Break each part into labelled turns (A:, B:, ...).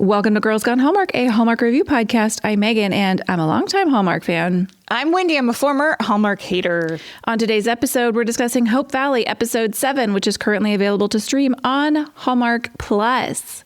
A: Welcome to Girls Gone Hallmark, a Hallmark review podcast. I'm Megan, and I'm a longtime Hallmark fan.
B: I'm Wendy. I'm a former Hallmark hater.
A: On today's episode, we're discussing Hope Valley, episode 7, which is currently available to stream on Hallmark Plus.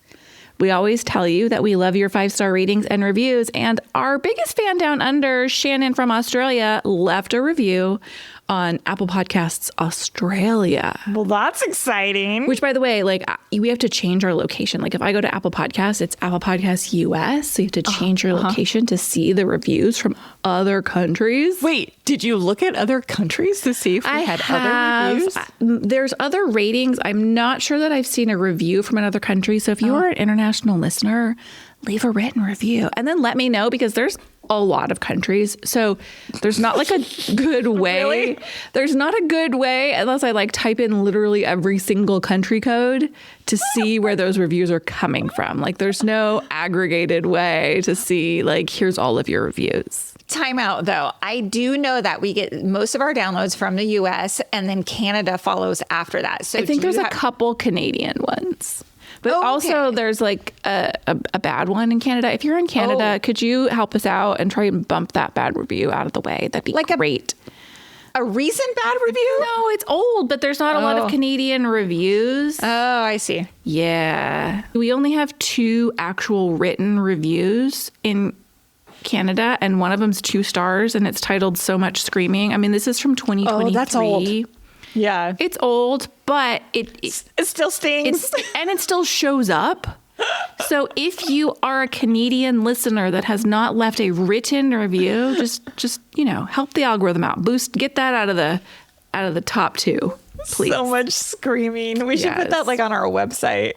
A: We always tell you that we love your 5-star ratings and reviews, and our biggest fan down under, Shannon from Australia, left a review on Apple Podcasts Australia.
B: Well, that's exciting.
A: Which, by the way, like, we have to change our location. Like, if I go to Apple Podcasts, it's Apple Podcasts US. So you have to change your location to see the reviews from other countries.
B: Wait, did you look at other countries to see if we had other reviews?
A: There's other ratings. I'm not sure that I've seen a review from another country. So if you are an international listener, leave a written review and then let me know, because there's a lot of countries. So there's not like a good way.
B: Really?
A: There's not a good way unless I like type in literally every single country code to see where those reviews are coming from. Like, there's no aggregated way to see, like, here's all of your reviews.
B: Time out, though. I do know that we get most of our downloads from the US, and then Canada follows after that. So
A: I think there's a couple Canadian ones. But also there's like a bad one in Canada. If you're in Canada, could you help us out and try and bump that bad review out of the way? That'd be great.
B: A recent bad review?
A: No, it's old, but there's not a lot of Canadian reviews.
B: Oh, I see.
A: Yeah. We only have 2 actual written reviews in Canada, and one of them's 2 stars, and it's titled So Much Screaming. I mean, this is from 2023.
B: Oh, that's old. Yeah.
A: It's old, but it
B: still stings.
A: And it still shows up. So if you are a Canadian listener that has not left a written review, just help the algorithm out. Get that out of the top 2, please.
B: So much screaming. We should put that like on our website.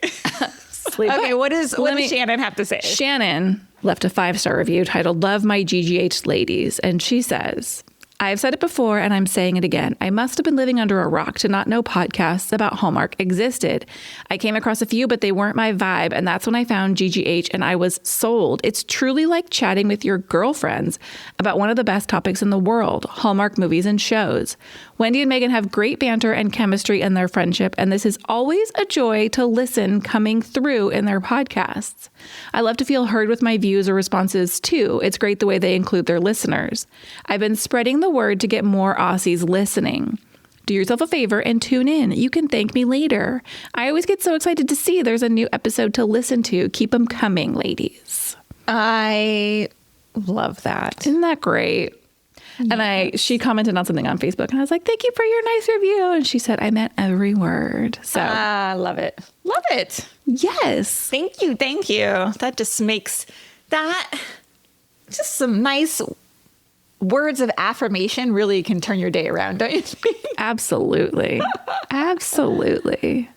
B: Okay, what does Shannon have to say?
A: Shannon left a 5-star review titled Love My GGH Ladies, and she says, I've said it before and I'm saying it again. I must have been living under a rock to not know podcasts about Hallmark existed. I came across a few, but they weren't my vibe. And that's when I found GGH and I was sold. It's truly like chatting with your girlfriends about one of the best topics in the world, Hallmark movies and shows. Wendy and Megan have great banter and chemistry in their friendship, and this is always a joy to listen coming through in their podcasts. I love to feel heard with my views or responses too. It's great the way they include their listeners. I've been spreading the word to get more Aussies listening. Do yourself a favor and tune in. You can thank me later. I always get so excited to see there's a new episode to listen to. Keep them coming, ladies.
B: I love that.
A: Isn't that great? Yes. And she commented on something on Facebook, and I was like, thank you for your nice review. And she said, I meant every word. So
B: I love it. Love it.
A: Yes.
B: Thank you. Thank you. That just makes that just some nice words of affirmation really can turn your day around, don't you think?
A: Absolutely. Absolutely.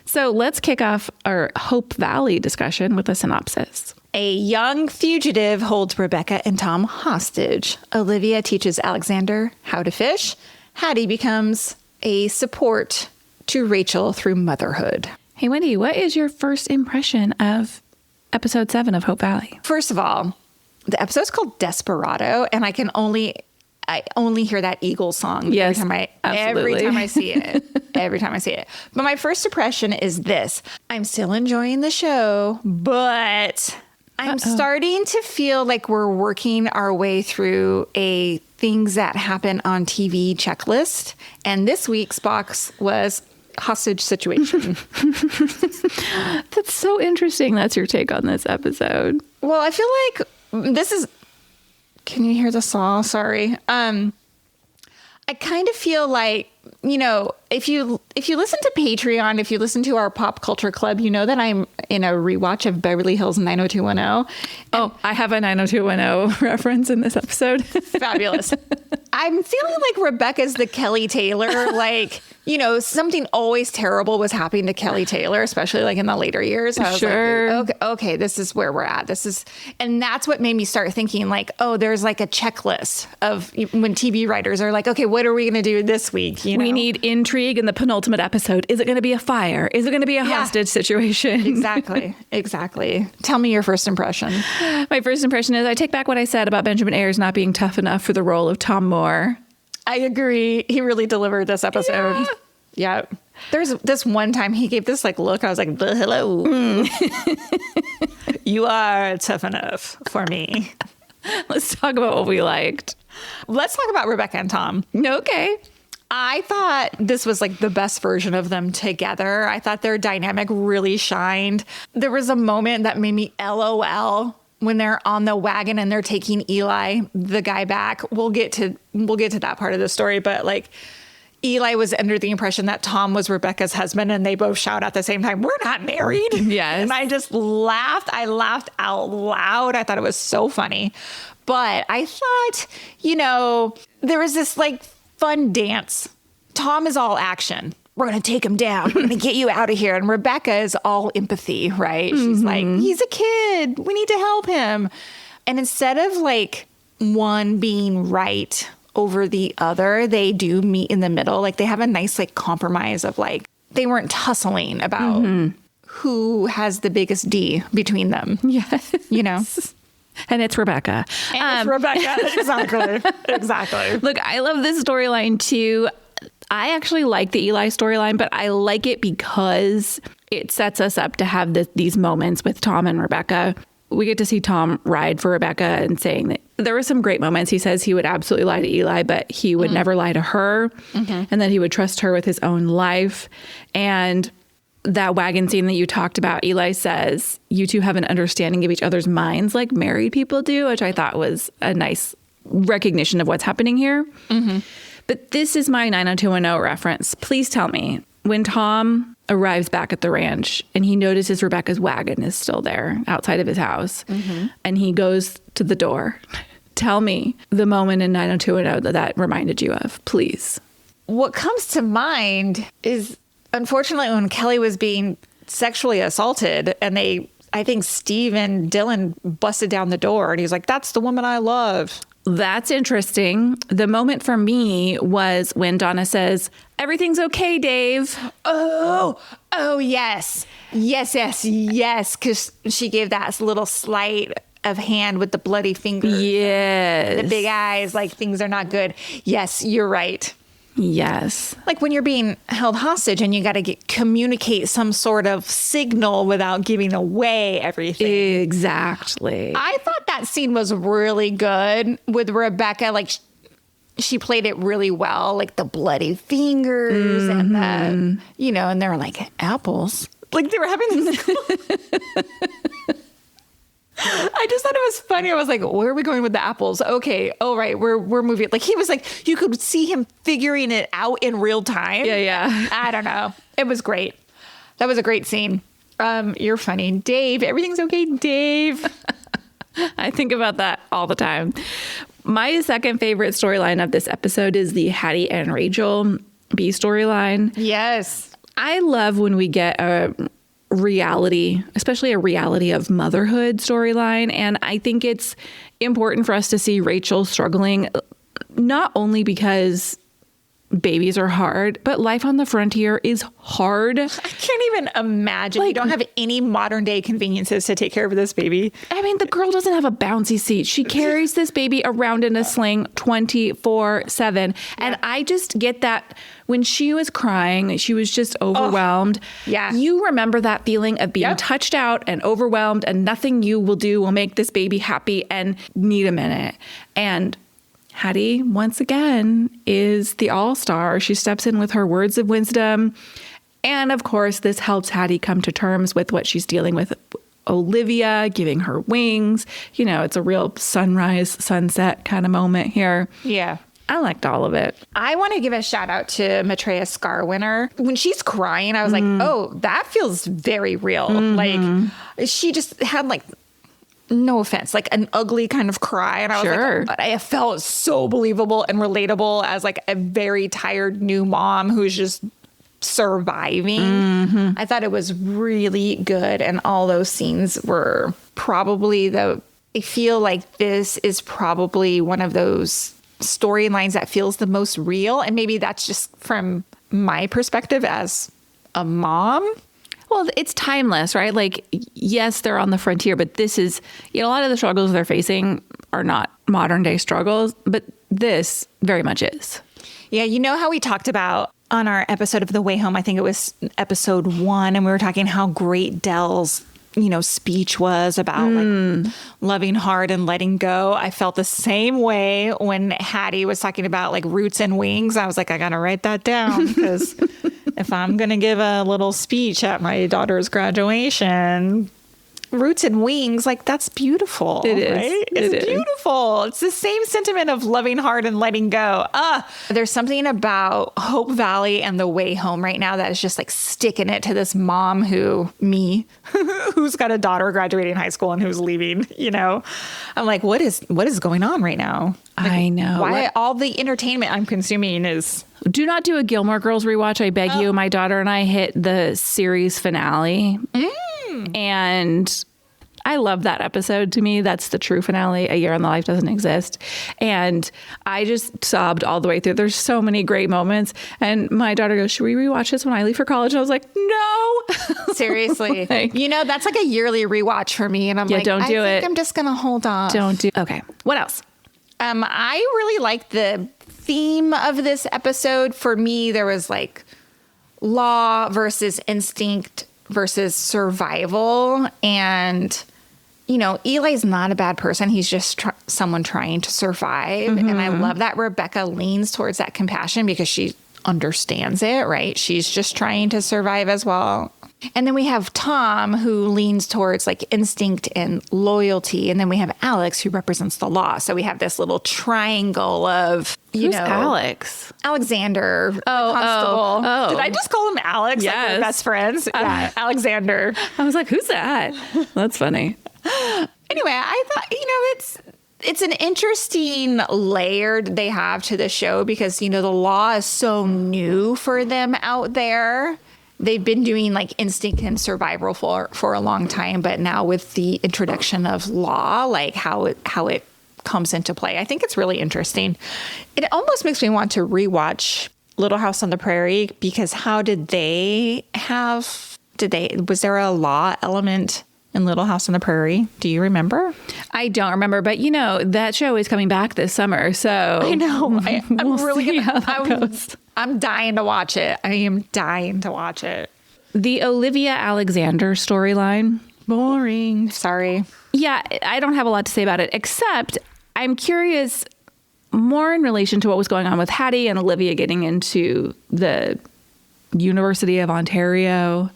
A: So let's kick off our Hope Valley discussion with a synopsis.
B: A young fugitive holds Rebecca and Tom hostage. Olivia teaches Alexander how to fish. Hattie becomes a support to Rachel through motherhood.
A: Hey, Wendy, what is your first impression of episode 7 of Hope Valley?
B: First of all, the episode's called Desperado, and I only hear that Eagles song every time I see it. Every time I see it. But my first impression is this. I'm still enjoying the show, but I'm starting to feel like we're working our way through a things that happen on TV checklist. And this week's box was hostage situation.
A: That's so interesting. That's your take on this episode.
B: Well, I feel like this is... Can you hear the saw? Sorry. I kind of feel like, if you listen to Patreon, if you listen to our Pop Culture Club, you know that I'm in a rewatch of Beverly Hills 90210.
A: Oh, I have a 90210 reference in this episode.
B: Fabulous. I'm feeling like Rebecca's the Kelly Taylor, like, something always terrible was happening to Kelly Taylor, especially like in the later years. I was like, okay, this is where we're at. And that's what made me start thinking like, oh, there's like a checklist of when TV writers are like, okay, what are we going to do this week?
A: We need intrigue in the penultimate episode. Is it going to be a fire? Is it going to be a hostage situation?
B: Exactly. Tell me your first impression.
A: My first impression is I take back what I said about Benjamin Ayers not being tough enough for the role of Tom Moore.
B: I agree. He really delivered this episode.
A: Yeah.
B: There's this one time he gave this like look. I was like, hello. You are tough enough for me.
A: Let's talk about what we liked.
B: Let's talk about Rebecca and Tom.
A: Okay.
B: I thought this was like the best version of them together. I thought their dynamic really shined. There was a moment that made me LOL when they're on the wagon and they're taking Eli, the guy, back. We'll get to that part of the story, but like Eli was under the impression that Tom was Rebecca's husband, and they both shout at the same time, "We're not married."
A: Yes.
B: And I just laughed. I laughed out loud. I thought it was so funny. But I thought, there was this like fun dance. Tom is all action. We're going to take him down. We're going to get you out of here. And Rebecca is all empathy, right? She's like, he's a kid. We need to help him. And instead of like one being right over the other, they do meet in the middle. Like they have a nice like compromise of like, they weren't tussling about who has the biggest D between them.
A: Yes. And it's Rebecca.
B: And it's Rebecca. Exactly.
A: Look, I love this storyline too. I actually like the Eli storyline, but I like it because it sets us up to have these moments with Tom and Rebecca. We get to see Tom ride for Rebecca and saying that there were some great moments. He says he would absolutely lie to Eli, but he would never lie to her, and that he would trust her with his own life. And that wagon scene that you talked about, Eli says, you two have an understanding of each other's minds like married people do, which I thought was a nice recognition of what's happening here. But this is my 90210 reference. Please tell me, when Tom arrives back at the ranch and he notices Rebecca's wagon is still there outside of his house, and he goes to the door, tell me the moment in 90210 that reminded you of, please.
B: What comes to mind is, unfortunately, when Kelly was being sexually assaulted and I think Steve and Dylan busted down the door and he's like, that's the woman I love.
A: That's interesting. The moment for me was when Donna says, everything's okay, Dave.
B: Oh, yes. Yes. Because she gave that little sleight of hand with the bloody finger.
A: Yes.
B: The big eyes, like things are not good. Yes, you're right.
A: Yes.
B: Like when you're being held hostage and you got to communicate some sort of signal without giving away everything.
A: Exactly.
B: I thought that scene was really good with Rebecca. Like she played it really well, like the bloody fingers and the, and they were like apples. Like they were having this. I just thought it was funny. I was like, where are we going with the apples? Okay. Oh, right. We're moving. Like he was like, you could see him figuring it out in real time.
A: Yeah.
B: I don't know. It was great. That was a great scene. You're funny. Dave, everything's okay, Dave.
A: I think about that all the time. My second favorite storyline of this episode is the Hattie and Rachel B storyline.
B: Yes.
A: I love when we get a reality, especially a reality of motherhood storyline. And I think it's important for us to see Rachel struggling, not only because babies are hard, but life on the frontier is hard.
B: I can't even imagine. You don't have any modern day conveniences to take care of this baby.
A: I mean, the girl doesn't have a bouncy seat. She carries this baby around in a sling 24/7. And I just get that when she was crying, she was just overwhelmed.
B: Yeah.
A: You remember that feeling of being touched out and overwhelmed and nothing you will do will make this baby happy and need a minute. And Hattie, once again, is the all-star. She steps in with her words of wisdom. And of course, this helps Hattie come to terms with what she's dealing with. Olivia giving her wings. It's a real sunrise, sunset kind of moment here.
B: Yeah.
A: I liked all of it.
B: I want to give a shout out to Maitreya Scarwinner. When she's crying, I was like, oh, that feels very real. Like she just had like, no offense, like an ugly kind of cry. And I was like, but I felt so believable and relatable as like a very tired new mom who's just surviving. I thought it was really good. And all those scenes were probably I feel like this is probably one of those storylines that feels the most real. And maybe that's just from my perspective as a mom.
A: Well, it's timeless, right? Like, yes, they're on the frontier, but this is, a lot of the struggles they're facing are not modern day struggles, but this very much is.
B: Yeah. You know how we talked about on our episode of The Way Home, I think it was episode 1, and we were talking how great Del's, speech was about like loving hard and letting go. I felt the same way when Hattie was talking about like roots and wings. I was like, I got to write that down because if I'm going to give a little speech at my daughter's graduation, roots and wings, like that's beautiful.
A: It is.
B: Right? It's beautiful. It's the same sentiment of loving hard and letting go. There's something about Hope Valley and The Way Home right now that is just like sticking it to this mom who's got a daughter graduating high school and who's leaving, I'm like, what is going on right now? Like,
A: I know.
B: Why all the entertainment I'm consuming is...
A: Do not do a Gilmore Girls rewatch, I beg you. My daughter and I hit the series finale. And I love that episode. To me, that's the true finale. A Year in the Life doesn't exist. And I just sobbed all the way through. There's so many great moments. And my daughter goes, should we rewatch this when I leave for college? And I was like, no.
B: Seriously. That's like a yearly rewatch for me. And I'm like,
A: don't do it.
B: I'm just going to hold on.
A: Okay. What else?
B: I really liked the theme of this episode. For me, there was like law versus instinct versus survival. And, Eli's not a bad person. He's just someone trying to survive. Mm-hmm. And I love that Rebecca leans towards that compassion because she understands it, right? She's just trying to survive as well. And then we have Tom, who leans towards like instinct and loyalty. And then we have Alex, who represents the law. So we have this little triangle of,
A: Who's Alex?
B: Alexander, the constable. Oh. Did I just call him Alex?
A: Yes.
B: Like we're best friends? Yeah, Alexander.
A: I was like, who's that? That's funny.
B: Anyway, I thought, it's an interesting layer they have to the show because, the law is so new for them out there. They've been doing like instinct and survival for a long time, but now with the introduction of law, like how it comes into play, I think it's really interesting. It almost makes me want to rewatch Little House on the Prairie because was there a law element in Little House on the Prairie? Do you remember?
A: I don't remember, but that show is coming back this summer, so
B: I know. I'm really
A: see how that goes.
B: I'm dying to watch it. I am dying to watch it.
A: The Olivia Alexander storyline.
B: Boring. Sorry.
A: Yeah, I don't have a lot to say about it, except I'm curious more in relation to what was going on with Hattie and Olivia getting into the University of Ontario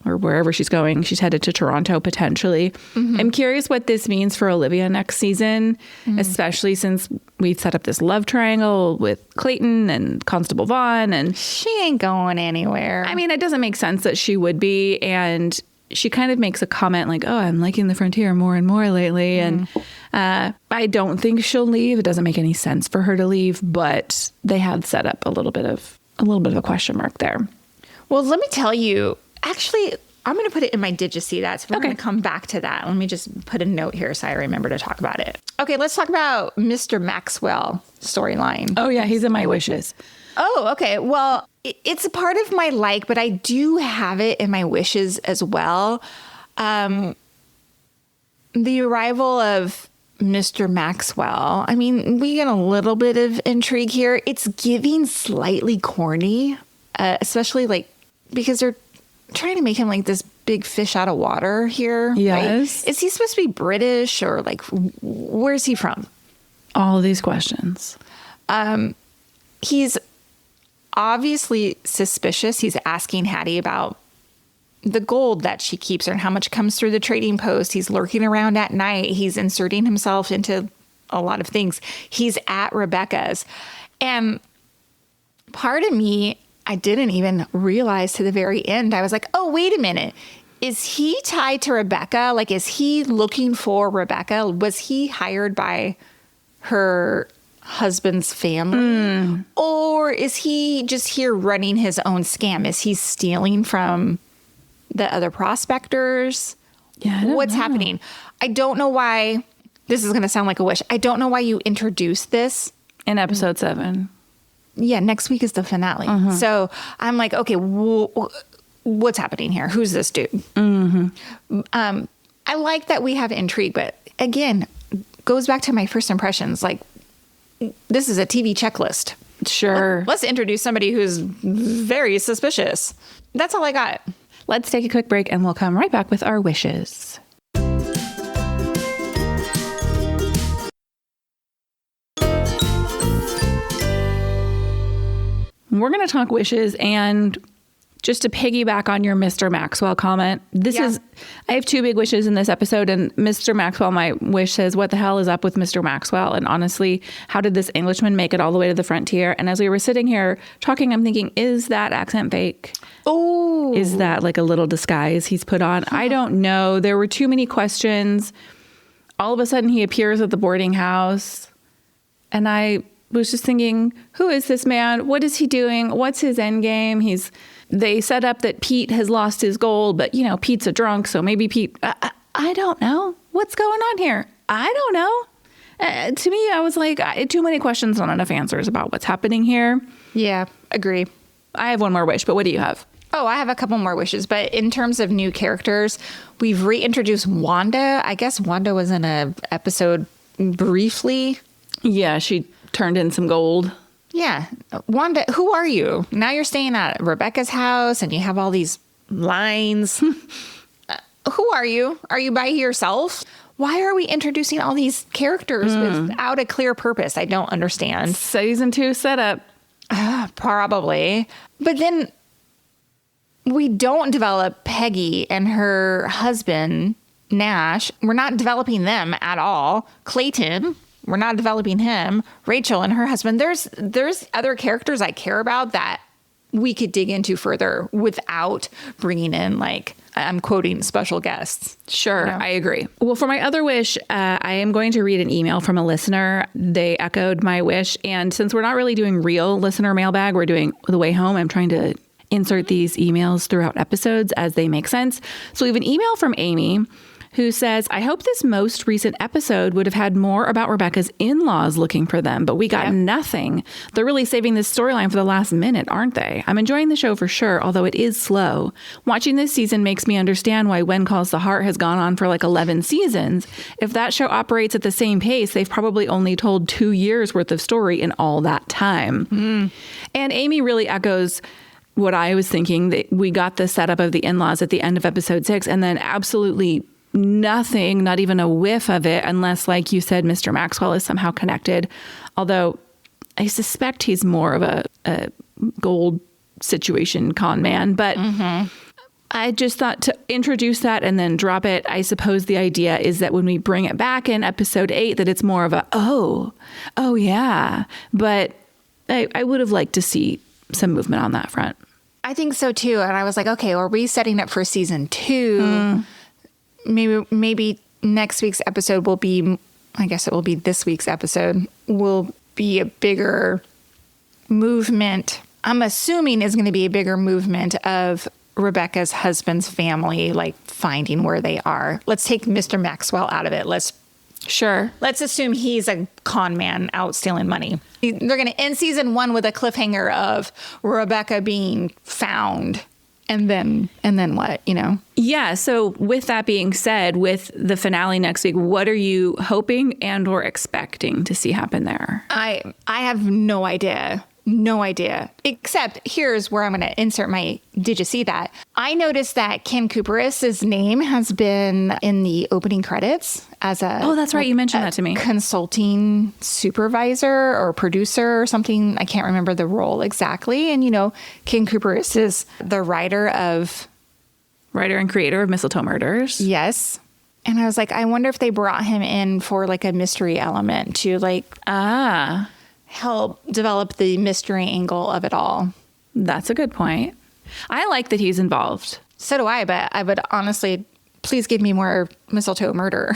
A: or wherever she's going. She's headed to Toronto potentially. Mm-hmm. I'm curious what this means for Olivia next season, especially since we've set up this love triangle with Clayton and Constable Vaughn. And
B: she ain't going anywhere.
A: I mean, it doesn't make sense that she would be. And she kind of makes a comment like, oh, I'm liking the frontier more and more lately. And I don't think she'll leave. It doesn't make any sense for her to leave, but they have set up a little bit of a question mark there.
B: Well, let me tell you, actually, I'm going to put it in my Did You See That? So we're going to come back to that. Let me just put a note here so I remember to talk about it. Okay, let's talk about Mr. Maxwell storyline.
A: Oh, yeah, he's in my wishes.
B: Oh, okay. Well, it's a part of my like, but I do have it in my wishes as well. The arrival of Mr. Maxwell. I mean, we get a little bit of intrigue here. It's giving slightly corny, especially like because they're trying to make him like this big fish out of water here.
A: Yes.
B: Right? Is he supposed to be British or like where's he from?
A: All of these questions.
B: He's obviously suspicious. He's asking Hattie about the gold that she keeps and how much comes through the trading post. He's lurking around at night. He's inserting himself into a lot of things. He's at Rebecca's. And part of me, I didn't even realize to the very end. I was like, oh, wait a minute. Is he tied to Rebecca? Like, is he looking for Rebecca? Was he hired by her husband's family? Or is he just here running his own scam? Is he stealing from the other prospectors?
A: Yeah,
B: what's happening? I don't know why. This is going to sound like a wish. I don't know why you introduced this
A: in episode 7.
B: Yeah, next week is the finale. So I'm like, okay, what's happening here? Who's this dude? I like that we have intrigue, but again, goes back to my first impressions. Like, this is a TV checklist.
A: Sure.
B: Let's introduce somebody who's very suspicious. That's all I got.
A: Let's take a quick break and we'll come right back with our wishes. We're going to talk wishes, and just to piggyback on your Mr. Maxwell comment, I have two big wishes in this episode, and Mr. Maxwell, my wish says, what the hell is up with Mr. Maxwell? And honestly, how did this Englishman make it all the way to the frontier? And as we were sitting here talking, I'm thinking, is that accent fake?
B: Oh.
A: Is that like a little disguise he's put on? I don't know. There were too many questions. All of a sudden, he appears at the boarding house, and I was just thinking, who is this man? What is he doing? What's his end game? They set up that Pete has lost his gold, but Pete's a drunk, so maybe Pete, I don't know. What's going on here? I don't know. To me, I was like, too many questions, not enough answers about what's happening here.
B: Yeah, agree.
A: I have one more wish, but what do you have?
B: Oh, I have a couple more wishes, but in terms of new characters, we've reintroduced Wanda. I guess Wanda was in an episode briefly.
A: Yeah, she turned in some gold.
B: Yeah. Wanda, who are you? Now you're staying at Rebecca's house and you have all these lines. Who are you? Are you by yourself? Why are we introducing all these characters without a clear purpose? I don't understand.
A: Season 2 setup.
B: Probably. But then we don't develop Peggy and her husband, Nash. We're not developing them at all. Clayton, we're not developing him. Rachel and her husband. There's other characters I care about that we could dig into further without bringing in, like, I'm quoting, special guests.
A: Sure, I agree. Well, for my other wish, I am going to read an email from a listener. They echoed my wish. And since we're not really doing real listener mailbag, we're doing The Way Home. I'm trying to insert these emails throughout episodes as they make sense. So we have an email from Amy who says, I hope this most recent episode would have had more about Rebecca's in-laws looking for them, but we got nothing. They're really saving this storyline for the last minute, aren't they? I'm enjoying the show for sure, although it is slow. Watching this season makes me understand why When Calls the Heart has gone on for like 11 seasons. If that show operates at the same pace, they've probably only told 2 years worth of story in all that time. And Amy really echoes what I was thinking, that we got the setup of the in-laws at the end of episode 6, and then absolutely nothing, not even a whiff of it, unless, like you said, Mr. Maxwell is somehow connected. Although I suspect he's more of a gold situation con man. But I just thought to introduce that and then drop it. I suppose the idea is that when we bring it back in episode 8, that it's more of a, oh yeah. But I would have liked to see some movement on that front.
B: I think so too. And I was like, okay, are we setting up for season 2? Maybe next week's episode will be, I guess it will be this week's episode, will be a bigger movement. I'm assuming is going to be a bigger movement of Rebecca's husband's family, like finding where they are. Let's take Mr. Maxwell out of it. Let's assume he's a con man out stealing money. They're going to end season 1 with a cliffhanger of Rebecca being found. And then what,
A: Yeah. So with that being said, with the finale next week, what are you hoping and or expecting to see happen there?
B: I have no idea. No idea. Except here's where I'm going to insert my, did you see that? I noticed that Ken Cooperis' name has been in the opening credits as a...
A: Oh, that's right. You mentioned that to me.
B: Consulting supervisor or producer or something. I can't remember the role exactly. And, Ken Cooperis is the writer and creator of Mistletoe Murders. Yes. And I was like, I wonder if they brought him in for like a mystery element to help develop the mystery angle of it all.
A: That's a good point. I like that he's involved.
B: So do I, but I would honestly, please give me more Mistletoe Murder.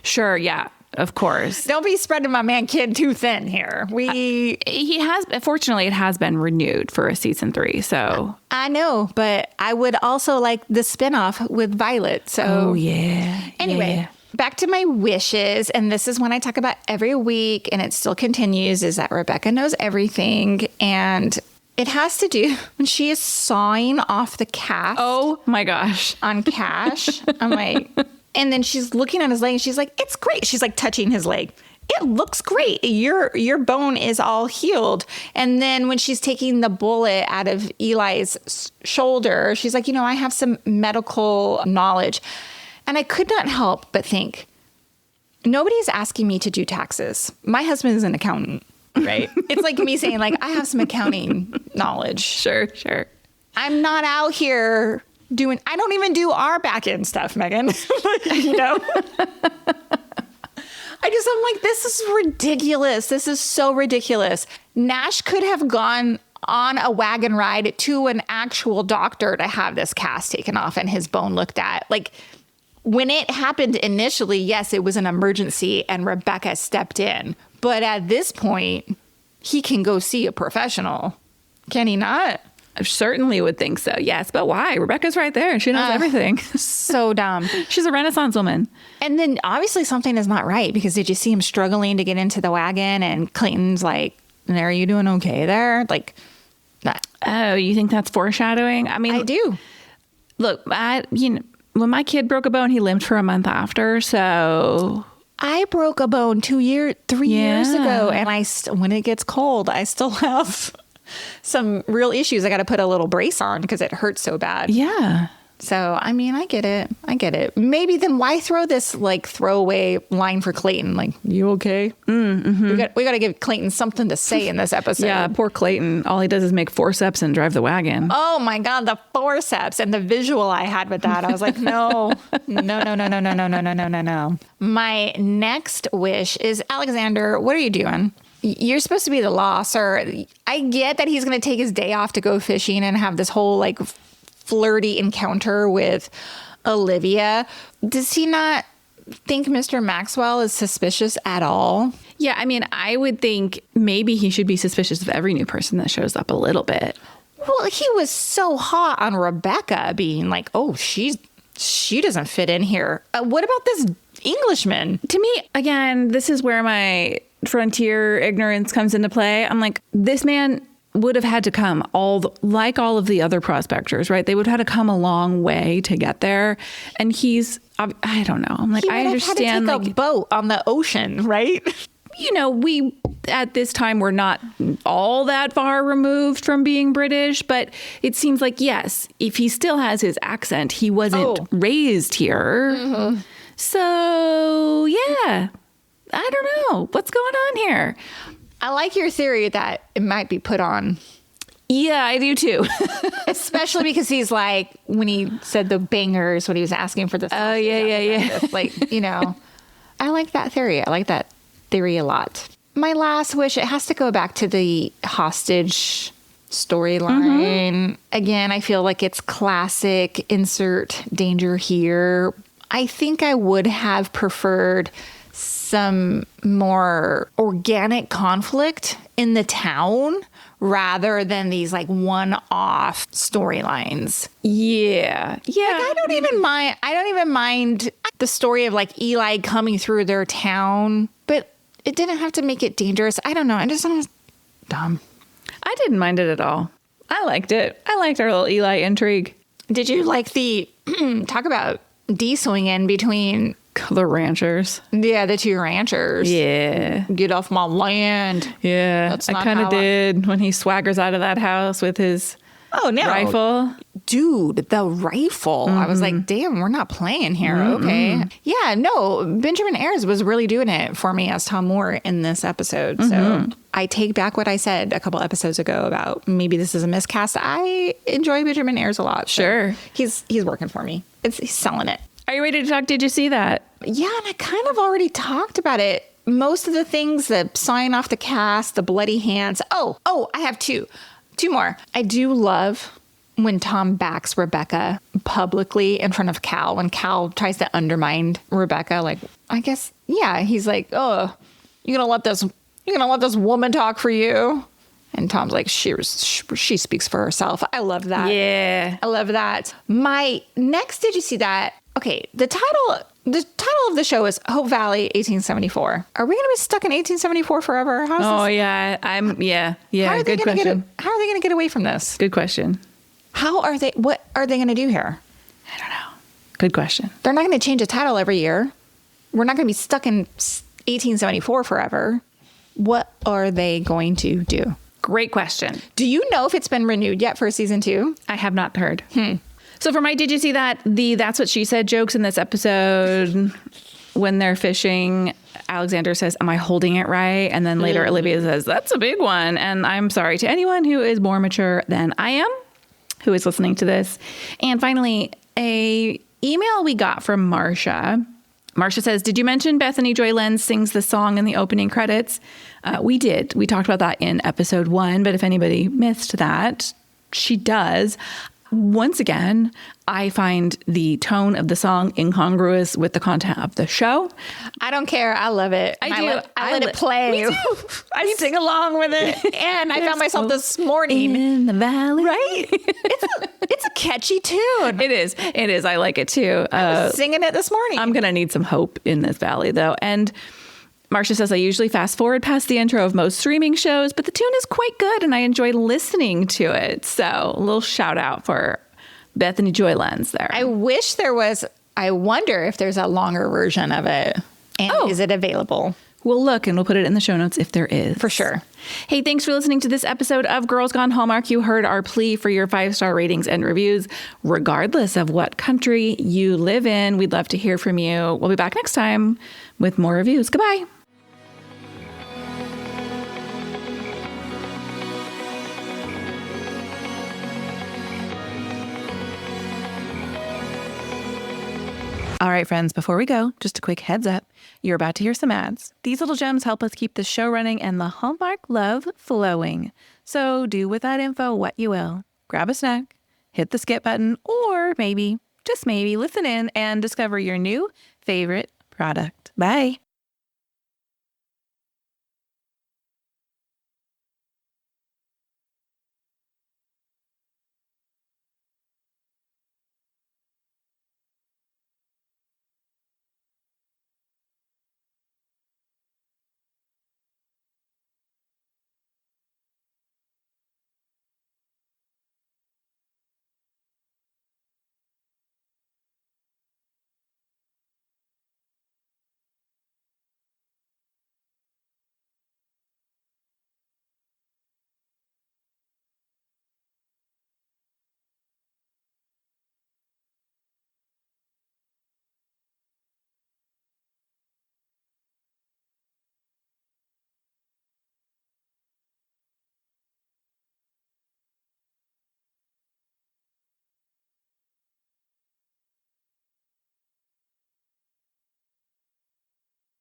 A: Sure, yeah, of course.
B: Don't be spreading my man Kid too thin here.
A: Fortunately, it has been renewed for a season 3, so.
B: I know, but I would also like the spinoff with Violet, so.
A: Oh, yeah.
B: Anyway.
A: Yeah.
B: Back to my wishes, and this is one I talk about every week, and it still continues, is that Rebecca knows everything, and it has to do when she is sawing off the cast.
A: Oh my gosh.
B: On Cash. I'm like, and then she's looking at his leg, and she's like, it's great. She's like touching his leg. it looks great. Your bone is all healed. And then when she's taking the bullet out of Eli's shoulder, she's like, I have some medical knowledge. And I could not help but think, nobody's asking me to do taxes. My husband is an accountant, right? It's like me saying, like, I have some accounting knowledge.
A: Sure.
B: I'm not out here I don't even do our back end stuff, Megan. I'm like, this is ridiculous. This is so ridiculous. Nash could have gone on a wagon ride to an actual doctor to have this cast taken off and his bone looked at. Like, when it happened initially, yes, it was an emergency and Rebecca stepped in. But at this point, he can go see a professional. Can he not?
A: I certainly would think so. Yes. But why? Rebecca's right there. She knows everything.
B: So dumb.
A: She's a Renaissance woman.
B: And then obviously something is not right, because did you see him struggling to get into the wagon? And Clayton's like, are you doing okay there? Like that.
A: Oh, you think that's foreshadowing? I mean,
B: I do.
A: Look, when my kid broke a bone, he limped for a month after. So
B: I broke a bone 3 years ago. And when it gets cold, I still have some real issues. I got to put a little brace on because it hurts so bad.
A: Yeah.
B: So, I mean, I get it. Maybe then why throw this like throwaway line for Clayton? Like, you okay? Mm-hmm. We got to give Clayton something to say in this episode.
A: Yeah, poor Clayton. All he does is make forceps and drive the wagon.
B: Oh my God, the forceps and the visual I had with that. I was like, no. My next wish is, Alexander, what are you doing? You're supposed to be the law, sir. I get that he's going to take his day off to go fishing and have this whole like flirty encounter with Olivia. Does he not think Mr. Maxwell is suspicious at all?
A: Yeah, I mean, I would think maybe he should be suspicious of every new person that shows up a little bit.
B: Well, he was so hot on Rebecca being like, oh, she doesn't fit in here. What about this Englishman?
A: To me, again, this is where my frontier ignorance comes into play. I'm like, this man would have had to come like all of the other prospectors, right? They would have had to come a long way to get there. And he's, I don't know. I'm like, I understand.
B: Had to take a boat on the ocean, right?
A: We at this time were not all that far removed from being British, but it seems like, yes, if he still has his accent, he wasn't raised here. Mm-hmm. So, yeah, I don't know. What's going on here?
B: I like your theory that it might be put on.
A: Yeah, I do too.
B: Especially because he's like, when he said the bangers, when he was asking for the sauce.
A: Oh, yeah.
B: Like, I like that theory. I like that theory a lot. My last wish, it has to go back to the hostage storyline. Mm-hmm. Again, I feel like it's classic insert danger here. I think I would have preferred some more organic conflict in the town rather than these like one-off storylines.
A: Yeah.
B: Like, I don't even mind the story of like Eli coming through their town, but it didn't have to make it dangerous. I don't know. I just thought it was dumb.
A: I didn't mind it at all. I liked it. I liked our little Eli intrigue.
B: Did you like the talk about D-swinging between
A: the ranchers?
B: Yeah, the two ranchers.
A: Yeah.
B: Get off my land.
A: Yeah. I kind of did when he swaggers out of that house with his rifle.
B: Dude, the rifle. Mm-hmm. I was like, damn, we're not playing here. Mm-hmm. Okay. Yeah, no, Benjamin Ayres was really doing it for me as Tom Moore in this episode. Mm-hmm. So I take back what I said a couple episodes ago about maybe this is a miscast. I enjoy Benjamin Ayres a lot. So
A: sure.
B: He's working for me. He's selling it.
A: Are you ready to talk? Did you see that?
B: Yeah, and I kind of already talked about it. Most of the things, the sign off the cast, the bloody hands. Oh, I have two more. I do love when Tom backs Rebecca publicly in front of Cal, when Cal tries to undermine Rebecca. Like, I guess, yeah, he's like, oh, you're gonna let this woman talk for you? And Tom's like, she speaks for herself. I love that.
A: Yeah.
B: I love that. My next, did you see that? Okay, the title of the show is Hope Valley 1874. Are we going to be stuck in 1874 forever?
A: Yeah. Good question.
B: How are they going to get away from this?
A: Good question.
B: What are they going to do here?
A: I don't know. Good question.
B: They're not going to change a title every year. We're not going to be stuck in 1874 forever, what are they going to do?
A: Great question.
B: Do you know if it's been renewed yet for season 2?
A: I have not heard. So for my Did You See That? That's What She Said jokes in this episode, when they're fishing, Alexander says, am I holding it right? And then later Olivia says, that's a big one. And I'm sorry to anyone who is more mature than I am, who is listening to this. And finally, a email we got from Marcia. Marcia says, did you mention Bethany Joy Lenz sings the song in the opening credits? We did. We talked about that in episode 1, but if anybody missed that, she does. Once again, I find the tone of the song incongruous with the content of the show.
B: I don't care. I love it.
A: I do.
B: I let it play.
A: Me too. I sing along with it.
B: And I found myself this morning.
A: In the valley.
B: Right? It's a catchy tune.
A: It is. It is. I like it too.
B: I was singing it this morning.
A: I'm going to need some hope in this valley though. And Marcia says, I usually fast forward past the intro of most streaming shows, but the tune is quite good and I enjoy listening to it. So a little shout out for Bethany Joy Lenz there.
B: I wish there was, I wonder if there's a longer version of it. And is it available?
A: We'll look and we'll put it in the show notes if there is.
B: For sure.
A: Hey, thanks for listening to this episode of Girls Gone Hallmark. You heard our plea for your 5-star ratings and reviews, regardless of what country you live in. We'd love to hear from you. We'll be back next time with more reviews. Goodbye. All right, friends, before we go, just a quick heads up. You're about to hear some ads. These little gems help us keep the show running and the Hallmark love flowing. So do with that info what you will. Grab a snack, hit the skip button, or maybe, just maybe, listen in and discover your new favorite product. Bye.